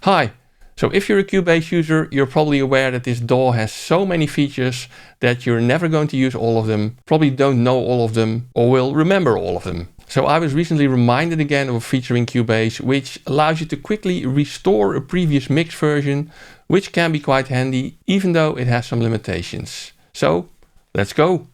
Hi! So if you're a Cubase user, you're probably aware that this DAW has so many features that you're never going to use all of them, probably don't know all of them, or will remember all of them. So I was recently reminded again of a feature in Cubase which allows you to quickly restore a previous mix version, which can be quite handy, even though it has some limitations. So let's go!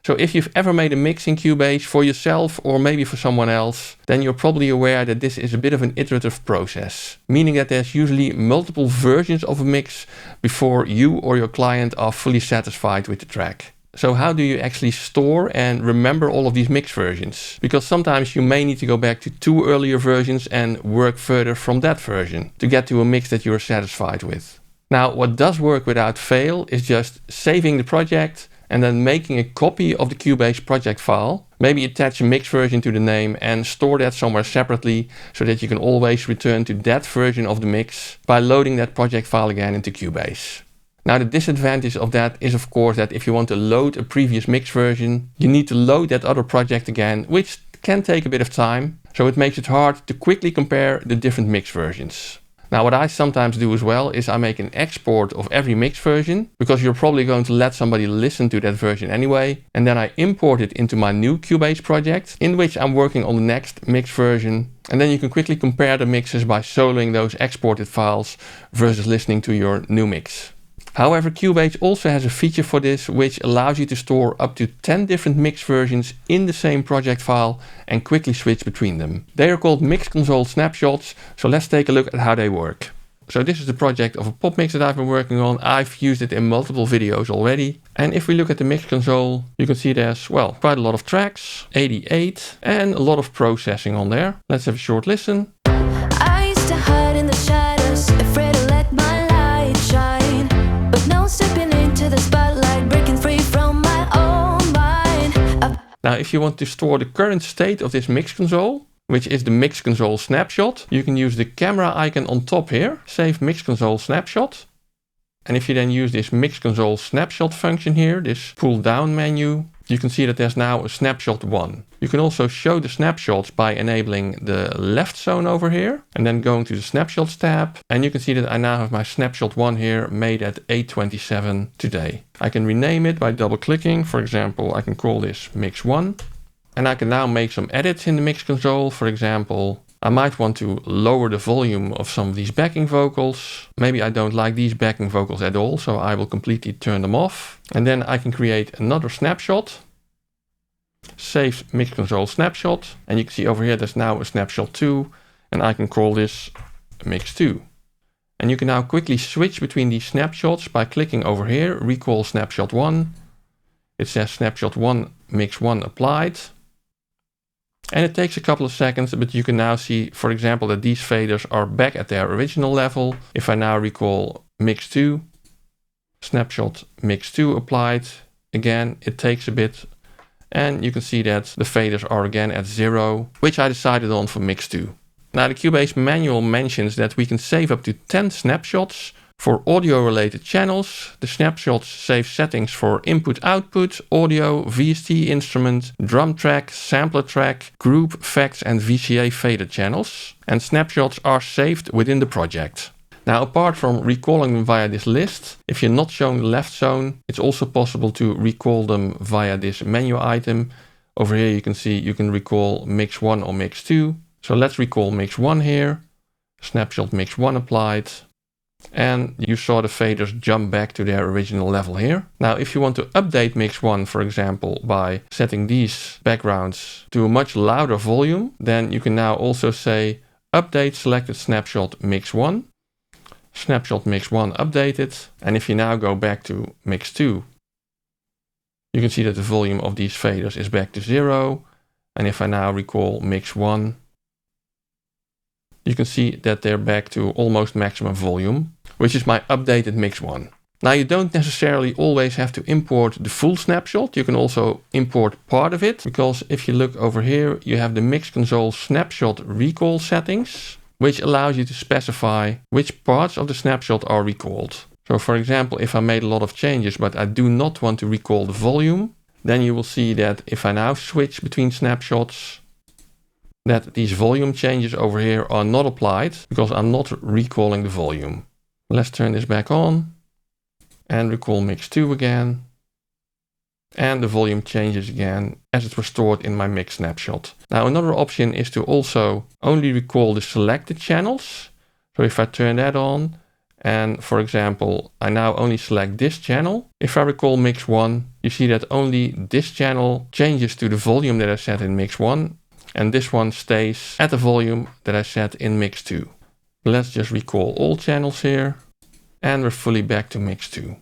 So if you've ever made a mix in Cubase for yourself or maybe for someone else, then you're probably aware that this is a bit of an iterative process, meaning that there's usually multiple versions of a mix before you or your client are fully satisfied with the track. So how do you actually store and remember all of these mix versions? Because sometimes you may need to go back to 2 earlier versions and work further from that version to get to a mix that you're satisfied with. Now, what does work without fail is just saving the project and then making a copy of the Cubase project file, maybe attach a mix version to the name and store that somewhere separately so that you can always return to that version of the mix by loading that project file again into Cubase. Now the disadvantage of that is of course that if you want to load a previous mix version, you need to load that other project again, which can take a bit of time, so it makes it hard to quickly compare the different mix versions. Now what I sometimes do as well is I make an export of every mix version, because you're probably going to let somebody listen to that version anyway, and then I import it into my new Cubase project in which I'm working on the next mix version, and then you can quickly compare the mixes by soloing those exported files versus listening to your new mix. However, Cubase also has a feature for this which allows you to store up to 10 different mix versions in the same project file and quickly switch between them. They are called MixConsole Snapshots, so let's take a look at how they work. So this is the project of a pop mix that I've been working on. I've used it in multiple videos already. And if we look at the mix console, you can see there's, well, quite a lot of tracks, 88, and a lot of processing on there. Let's have a short listen. I used to hide in the shadows, afraid to let my light shine. But now stepping into the spotlight, breaking free from my own mind. Now, if you want to store the current state of this mix console, which is the MixConsole Snapshot, you can use the camera icon on top here, save MixConsole Snapshot. And if you then use this MixConsole Snapshot function here, this pull down menu, you can see that there's now a snapshot 1. You can also show the snapshots by enabling the left zone over here and then going to the snapshots tab. And you can see that I now have my snapshot 1 here made at 8:27 today. I can rename it by double clicking. For example, I can call this Mix 1. And I can now make some edits in the mix console. For example, I might want to lower the volume of some of these backing vocals. Maybe I don't like these backing vocals at all, so I will completely turn them off. And then I can create another snapshot. Save MixConsole Snapshot. And you can see over here there's now a snapshot 2. And I can call this Mix 2. And you can now quickly switch between these snapshots by clicking over here, recall snapshot 1. It says snapshot 1, mix 1 applied. And it takes a couple of seconds, but you can now see, for example, that these faders are back at their original level. If I now recall Mix 2, snapshot Mix 2 applied, again, it takes a bit. And you can see that the faders are again at 0, which I decided on for Mix 2. Now the Cubase manual mentions that we can save up to 10 snapshots. For audio-related channels, the snapshots save settings for input-output, audio, VST instrument, drum track, sampler track, group, effects and VCA fader channels. And snapshots are saved within the project. Now, apart from recalling them via this list, if you're not showing the left zone, it's also possible to recall them via this menu item. Over here you can see you can recall Mix 1 or Mix 2. So let's recall Mix 1 here. Snapshot Mix 1 applied. And you saw the faders jump back to their original level here. Now, if you want to update Mix 1, for example, by setting these backgrounds to a much louder volume, then you can now also say update selected snapshot Mix 1. Snapshot Mix 1 updated. And if you now go back to Mix 2, you can see that the volume of these faders is back to 0. And if I now recall Mix 1, you can see that they're back to almost maximum volume, which is my updated Mix 1. Now you don't necessarily always have to import the full snapshot. You can also import part of it, because if you look over here, you have the MixConsole Snapshot recall settings, which allows you to specify which parts of the snapshot are recalled. So for example, if I made a lot of changes, but I do not want to recall the volume, then you will see that if I now switch between snapshots, that these volume changes over here are not applied because I'm not recalling the volume. Let's turn this back on and recall mix 2 again. And the volume changes again as it was stored in my mix snapshot. Now another option is to also only recall the selected channels. So if I turn that on, and for example, I now only select this channel. If I recall mix 1, you see that only this channel changes to the volume that I set in mix 1, and this one stays at the volume that I set in mix 2. Let's just recall all channels here, and we're fully back to mix 2.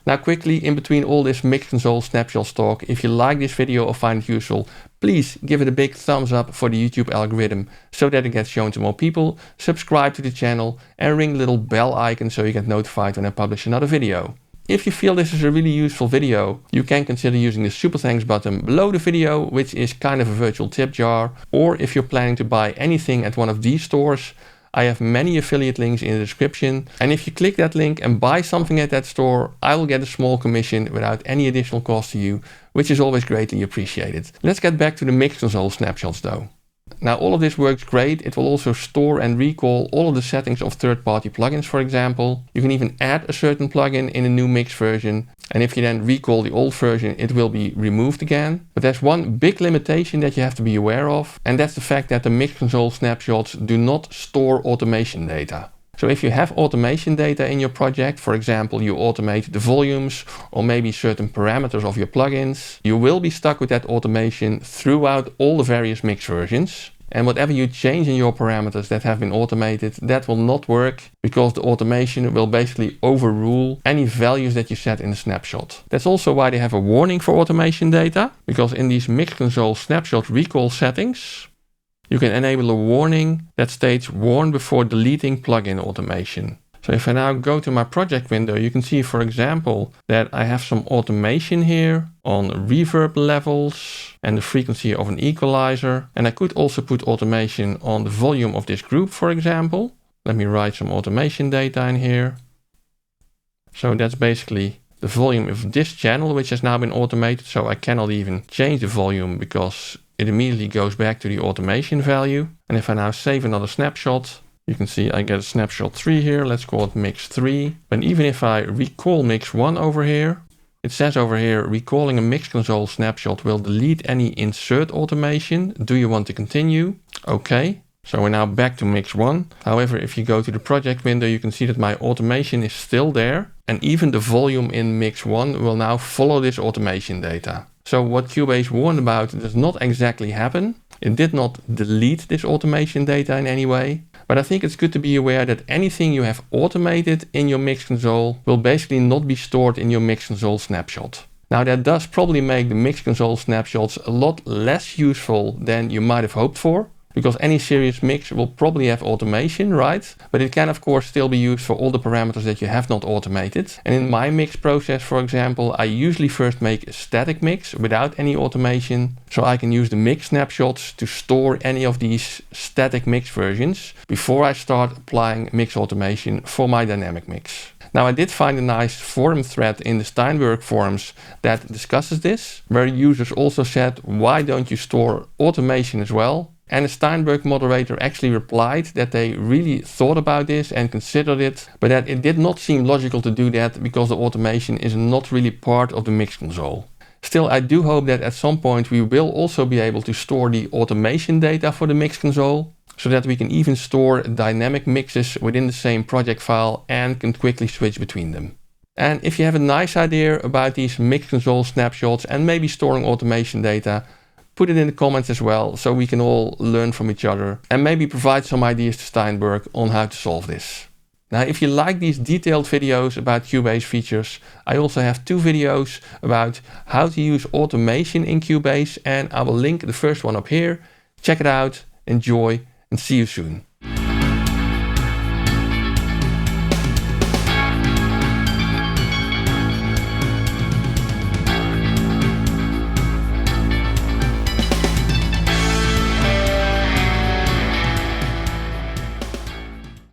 Now quickly, in between all this MixConsole Snapshots talk, if you like this video or find it useful, please give it a big thumbs up for the YouTube algorithm so that it gets shown to more people, subscribe to the channel and ring the little bell icon so you get notified when I publish another video. If you feel this is a really useful video, you can consider using the super thanks button below the video, which is kind of a virtual tip jar, or if you're planning to buy anything at one of these stores, I have many affiliate links in the description, and if you click that link and buy something at that store, I will get a small commission without any additional cost to you, which is always greatly appreciated. Let's get back to the MixConsole Snapshots though. Now all of this works great. It will also store and recall all of the settings of third-party plugins, for example. You can even add a certain plugin in a new mix version, and if you then recall the old version, it will be removed again. But there's one big limitation that you have to be aware of, and that's the fact that the MixConsole Snapshots do not store automation data. So if you have automation data in your project, for example, you automate the volumes or maybe certain parameters of your plugins, you will be stuck with that automation throughout all the various mix versions. And whatever you change in your parameters that have been automated, that will not work because the automation will basically overrule any values that you set in the snapshot. That's also why they have a warning for automation data, because in these MixConsole Snapshot recall settings, you can enable a warning that states warn before deleting plugin automation. So if I now go to my project window, you can see, for example, that I have some automation here on reverb levels and the frequency of an equalizer. And I could also put automation on the volume of this group, for example. Let me write some automation data in here. So that's basically the volume of this channel, which has now been automated. So I cannot even change the volume because it immediately goes back to the automation value. And if I now save another snapshot, you can see I get a snapshot 3 here. Let's call it mix 3. But even if I recall mix 1 over here, it says over here, recalling a MixConsole snapshot will delete any insert automation. Do you want to continue? Okay. So we're now back to mix 1. However, if you go to the project window, you can see that my automation is still there. And even the volume in mix 1 will now follow this automation data. So what Cubase warned about does not exactly happen. It did not delete this automation data in any way. But I think it's good to be aware that anything you have automated in your MixConsole will basically not be stored in your MixConsole snapshot. Now that does probably make the MixConsole snapshots a lot less useful than you might have hoped for, because any serious mix will probably have automation, right? But it can of course still be used for all the parameters that you have not automated. And in my mix process, for example, I usually first make a static mix without any automation, so I can use the mix snapshots to store any of these static mix versions before I start applying mix automation for my dynamic mix. Now I did find a nice forum thread in the Steinberg forums that discusses this, where users also said, why don't you store automation as well? And the Steinberg moderator actually replied that they really thought about this and considered it, but that it did not seem logical to do that because the automation is not really part of the MixConsole. Still, I do hope that at some point we will also be able to store the automation data for the MixConsole, so that we can even store dynamic mixes within the same project file and can quickly switch between them. And if you have a nice idea about these MixConsole snapshots and maybe storing automation data, put it in the comments as well, so we can all learn from each other and maybe provide some ideas to Steinberg on how to solve this. Now, if you like these detailed videos about Cubase features, I also have 2 videos about how to use automation in Cubase, and I will link the first one up here. Check it out, enjoy, and see you soon.